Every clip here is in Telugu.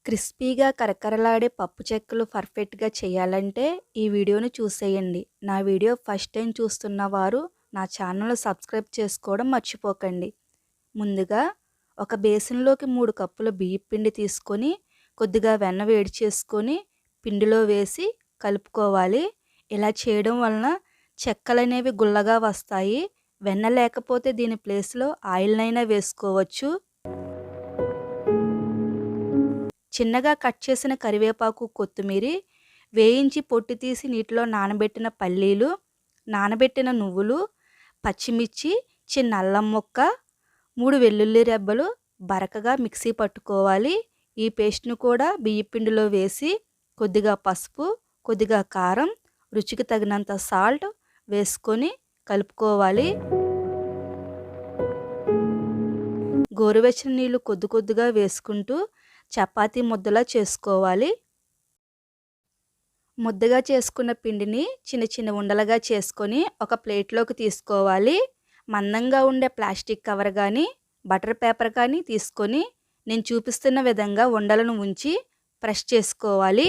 క్రిస్పీగా కరకరలాడే పప్పు చెక్కలు పర్ఫెక్ట్‌గా చేయాలంటే ఈ వీడియోని చూసేయండి. నా వీడియో ఫస్ట్ టైం చూస్తున్న వారు నా ఛానల్‌ని సబ్స్క్రైబ్ చేసుకోవడం మర్చిపోకండి. ముందుగా ఒక బేసిన్‌లోకి 3 కప్పుల బియ్యపు పిండి తీసుకొని కొద్దిగా వెన్న వేడి చేసుకొని పిండిలో వేసి కలుపుకోవాలి. ఇలా చేయడం వలన చెక్కలనేవి గుల్లగా వస్తాయి. వెన్న లేకపోతే దీని ప్లేస్‌లో ఆయిల్‌నైనా వేసుకోవచ్చు. చిన్నగా కట్ చేసిన కరివేపాకు, కొత్తిమీర, వేయించి పొట్టు తీసి నీటిలో నానబెట్టిన పల్లీలు, నానబెట్టిన నువ్వులు, పచ్చిమిర్చి, చిన్న అల్లం ముక్క, 3 వెల్లుల్లి రెబ్బలు బరకగా మిక్సీ పట్టుకోవాలి. ఈ పేస్ట్‌ను కూడా బియ్యపు పిండిలో వేసి కొద్దిగా పసుపు, కొద్దిగా కారం, రుచికి తగినంత సాల్ట్ వేసుకొని కలుపుకోవాలి. గోరువెచ్చని నీళ్లు కొద్ది కొద్దిగా వేసుకుంటూ చపాతీ ముద్దలా చేసుకోవాలి. ముద్దగా చేసుకున్న పిండిని చిన్న చిన్న ఉండలుగా చేసుకొని ఒక ప్లేట్లోకి తీసుకోవాలి. మందంగా ఉండే ప్లాస్టిక్ కవర్ కానీ బటర్ పేపర్ కానీ తీసుకొని నేను చూపిస్తున్న విధంగా ఉండలను ఉంచి ప్రెస్ చేసుకోవాలి.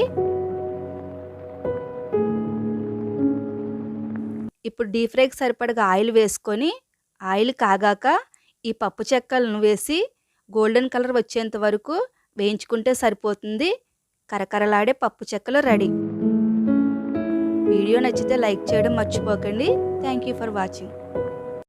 ఇప్పుడు డీప్ ఫ్రైకి సరిపడగా ఆయిల్ వేసుకొని ఆయిల్ కాగాక ఈ పప్పు చెక్కలను వేసి గోల్డెన్ కలర్ వచ్చేంత వరకు వేయించుకుంటే సరిపోతుంది. కరకరలాడే పప్పు చెక్కలు రెడీ. వీడియో నచ్చితే లైక్ చేయడం మర్చిపోకండి. Thank you for watching.